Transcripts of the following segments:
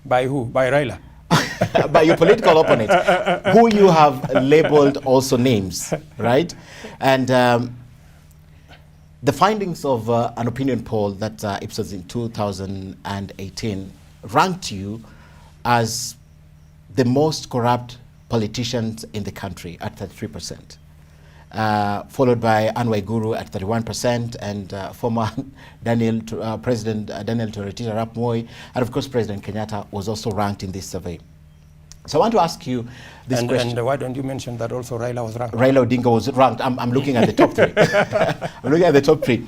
By who? By Raila? By your political opponent, who you have labeled also names, right? And the findings of an opinion poll that Ipsos in 2018 ranked you as the most corrupt politicians in the country at 33%, followed by Anwai Guru at 31%, and former President Daniel Toroitich arap Moi, and of course President Kenyatta was also ranked in this survey. So I want to ask you this question. And why don't you mention that also Raila was ranked? Raila Odinga was ranked. I'm looking at the top three. I'm looking at the top three.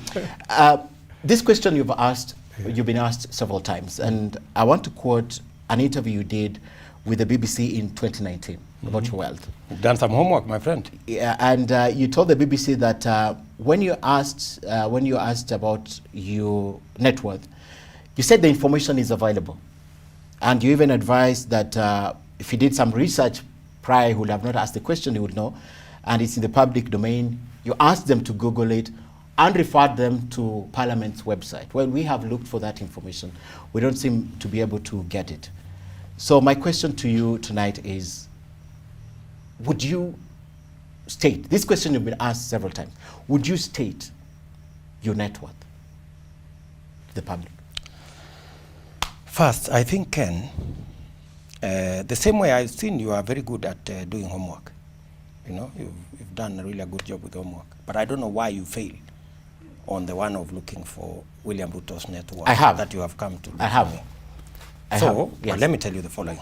This question you've been asked several times, and I want to quote an interview you did with the BBC in 2019 about your wealth. You've done some homework, my friend. Yeah, and you told the BBC that when you asked about your net worth, you said the information is available, and you even advised that if he did some research prior, he would have not asked the question, he would know, and it's in the public domain. You asked them to Google it and referred them to Parliament's website. Well, we have looked for that information. We don't seem to be able to get it. So my question to you tonight is, would you state, this question you've been asked several times, would you state your net worth to the public? First, I think, Ken, the same way I've seen you are very good at doing homework. You know, you've done a really good job with homework. But I don't know why you failed on the one of looking for Wiliam Ruto's net worth. I have. That you have come to. I have. So, yes. Well, let me tell you the following.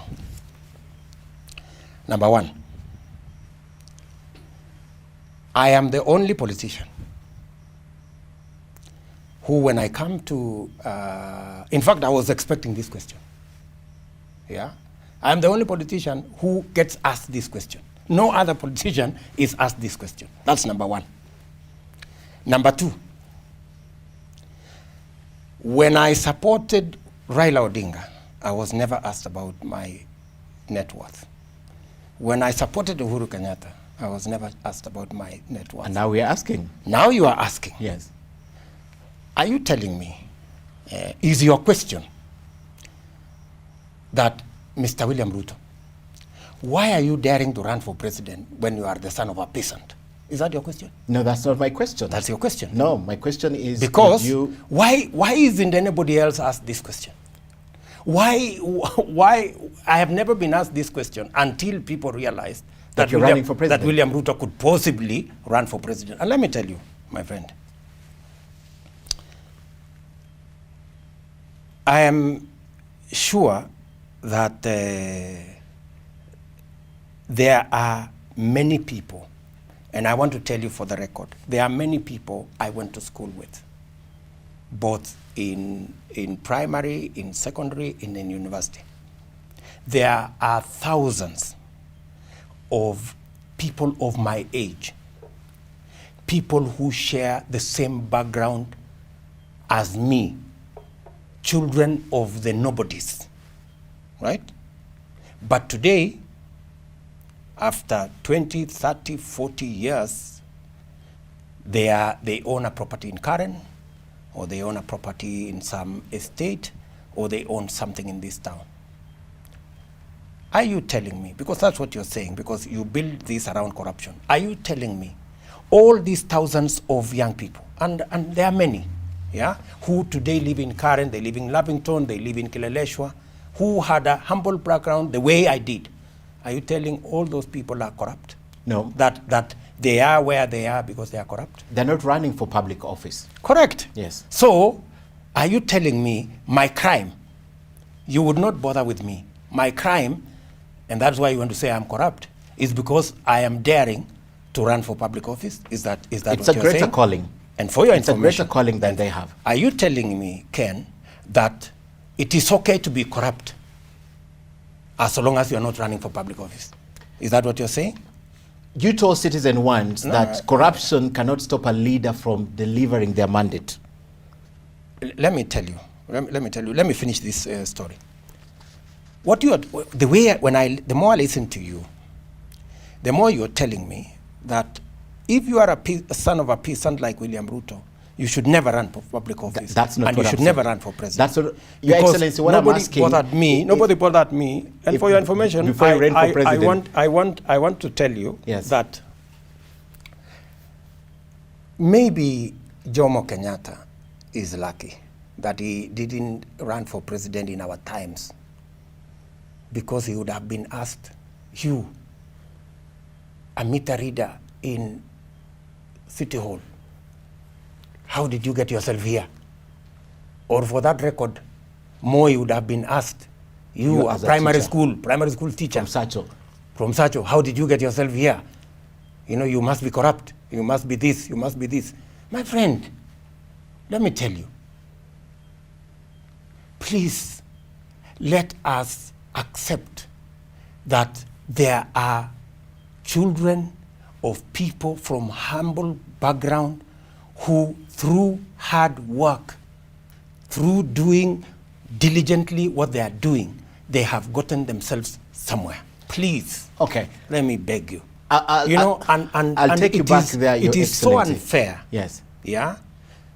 Number one, I am the only politician who, when I come to, in fact, I was expecting this question. Yeah, I'm the only politician who gets asked this question. No other politician is asked this question. That's number one. Number two, when I supported Raila Odinga, I was never asked about my net worth. When I supported Uhuru Kenyatta, I was never asked about my net worth. And now we are asking. Now you are asking. Yes. Are you telling me, is your question that Mr. Wiliam Ruto, why are you daring to run for president when you are the son of a peasant? Is that your question? No, that's not my question. That's your question? No, my question is because why isn't anybody else asked this question? Why I have never been asked this question until people realized that you're running for president. That Wiliam Ruto could possibly run for president. And let me tell you, my friend, I am sure that there are many people, and I want to tell you for the record, there are many people I went to school with, both in primary, in secondary, and in university. There are thousands of people of my age, people who share the same background as me, children of the nobodies, right? But today, after 20, 30, 40 years, they own a property in Karen, or they own a property in some estate, or they own something in this town. Are you telling me, because that's what you're saying, because you build this around corruption, are you telling me all these thousands of young people, and there are many, yeah, who today live in Karen, they live in Lavington, they live in Kileleshwa, who had a humble background the way I did, are you telling all those people are corrupt? No. That they are where they are because they are corrupt? They're not running for public office. Correct. Yes. So, are you telling me my crime, you would not bother with me? My crime, and that's why you want to say I'm corrupt, is because I am daring to run for public office? Is that it's what you're saying? It's a greater calling. And for your it's information, a greater calling than they have. Are you telling me, Ken, that it is okay to be corrupt as long as you're not running for public office? Is that what you're saying? You told Citizen once that corruption cannot stop a leader from delivering their mandate. Let me tell you. Let me finish this story. What you are, the way the more I listen to you, the more you're telling me that if you are a son of a peasant like Wiliam Ruto, you should never run for public office. That's not and what you I'm should saying. never run for president. That's what, Your Because Excellency, what I'm asking... Nobody bothered me. And for your information, before you ran for president. I want to tell you Yes. that maybe Jomo Kenyatta is lucky that he didn't run for president in our times, because he would have been asked, you, a meter reader in City Hall, how did you get yourself here? Or for that record, Moi would have been asked, you a primary school teacher from Sacho, how did you get yourself here? You know, you must be corrupt, you must be this, you must be this. My friend, let me tell you, please let us accept that there are children of people from humble background who, through hard work, through doing diligently what they are doing, they have gotten themselves somewhere. Please, okay, let me beg you. I'll take you back there, Your It is so Excellency. unfair, Yes, yeah,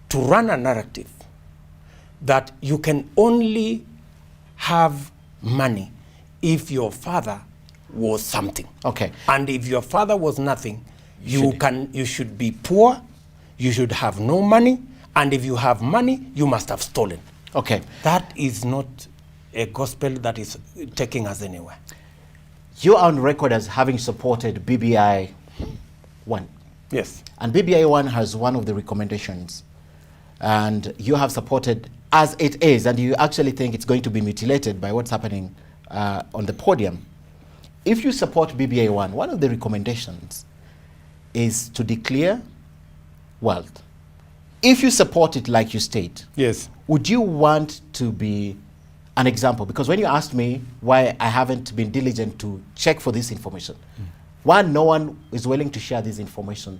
to run a narrative that you can only have money if your father was something. okay. And if your father was nothing, you should be poor, you should have no money, and if you have money, you must have stolen. Okay. That is not a gospel that is taking us anywhere. You are on record as having supported BBI 1. Yes. And BBI 1 has one of the recommendations. And you have supported as it is, and you actually think it's going to be mutilated by what's happening on the podium. If you support BBI 1, one of the recommendations is to declare wealth. If you support it like you state, yes, would you want to be an example? Because when you asked me why I haven't been diligent to check for this information, one, no one is willing to share this information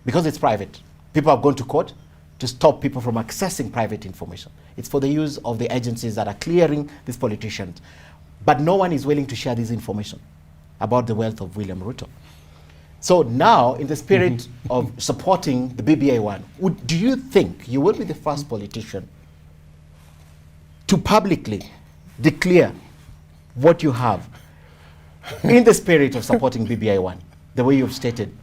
because it's private. People have gone to court to stop people from accessing private information. It's for the use of the agencies that are clearing these politicians. But no one is willing to share this information about the wealth of Wiliam Ruto. So now, in the spirit of supporting the BBI 1, do you think you will be the first politician to publicly declare what you have in the spirit of supporting BBI 1, the way you've stated?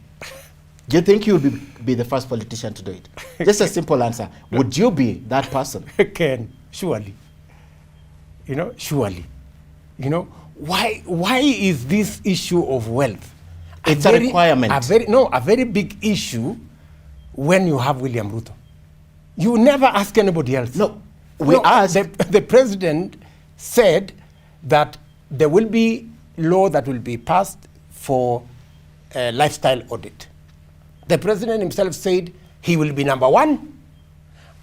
Do you think you will be the first politician to do it? Just a simple answer. Would you be that person? Ken, surely. You know, surely. You know, why is this issue of wealth it's a requirement. A very big issue when you have Wiliam Ruto. You never ask anybody else. No, we asked. The president said that there will be law that will be passed for a lifestyle audit. The president himself said he will be number 1,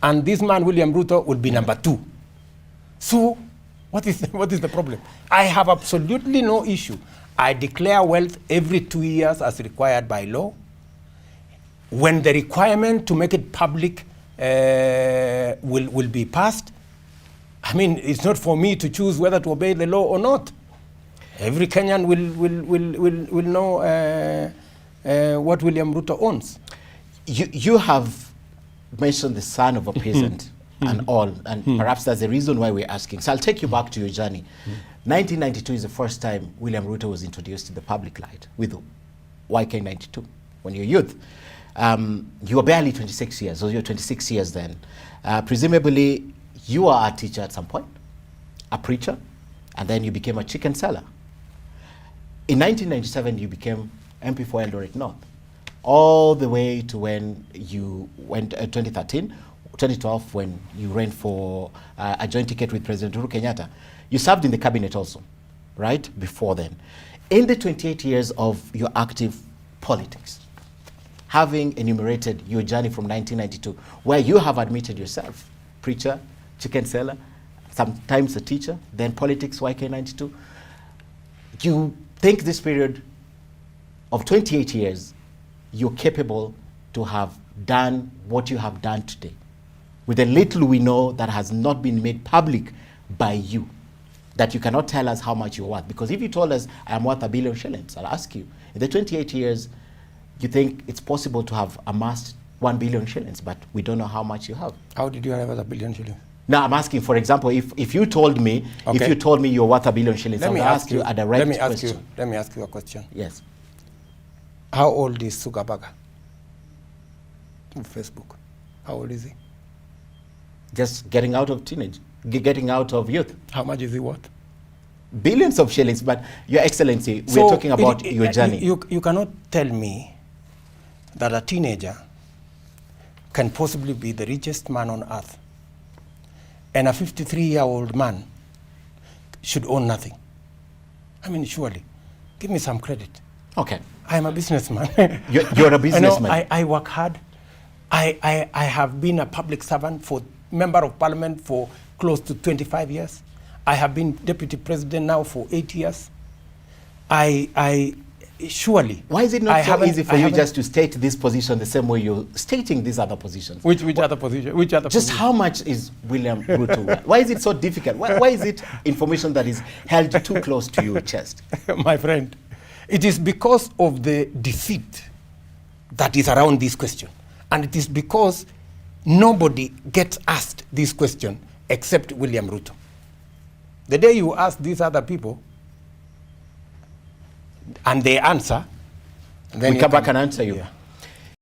and this man, Wiliam Ruto, will be number 2. So, what is the problem? I have absolutely no issue. I declare wealth every 2 years as required by law. When the requirement to make it public will be passed, I mean, it's not for me to choose whether to obey the law or not. Every Kenyan will know what Wiliam Ruto owns. You have mentioned the son of a peasant and all, and perhaps that's the reason why we're asking. So I'll take you back to your journey. 1992 is the first time Wiliam Ruto was introduced to the public light with YK92, when you're youth. You were barely 26 years, so you're 26 years then. Presumably, you are a teacher at some point, a preacher, and then you became a chicken seller. In 1997, you became MP for Eldoret North, all the way to when you went 2012, when you ran for a joint ticket with President Uhuru Kenyatta. You served in the cabinet also, right, before then. In the 28 years of your active politics, having enumerated your journey from 1992, where you have admitted yourself, preacher, chicken seller, sometimes a teacher, then politics, YK92, you think this period of 28 years, you're capable to have done what you have done today, with the little we know that has not been made public by you, that you cannot tell us how much you're worth. Because if you told us I'm worth $1 billion shillings, I'll ask you, in the 28 years, you think it's possible to have amassed 1 billion shillings, but we don't know how much you have. How did you have a billion shillings? Now I'm asking, for example, if you told me, Okay. if you told me you're worth 1 billion shillings, Let I me would ask ask you a direct let me ask question. you. Let me ask you a question. Yes. How old is Sugabaga? On Facebook. How old is he? Just getting out of teenage, getting out of youth. How much is he worth? Billions of shillings, but Your Excellency, we're talking about your journey. You cannot tell me that a teenager can possibly be the richest man on earth, and a 53-year-old man should own nothing. I mean, surely, give me some credit. Okay. I am a businessman. You're a businessman. I work hard. I have been a public servant, for member of parliament for close to 25 years. I have been deputy president now for 8 years. Surely. Why is it not so easy for you just to state this position the same way you're stating these other positions? Which other position? Which other Just position? how much is Wiliam Ruto worth? Why is it so difficult? Why is it information that is held too close to your chest? My friend, it is because of the deceit that is around this question. And it is because nobody gets asked this question except Wiliam Ruto. The day you ask these other people and they answer, then We come back and answer you. Yeah.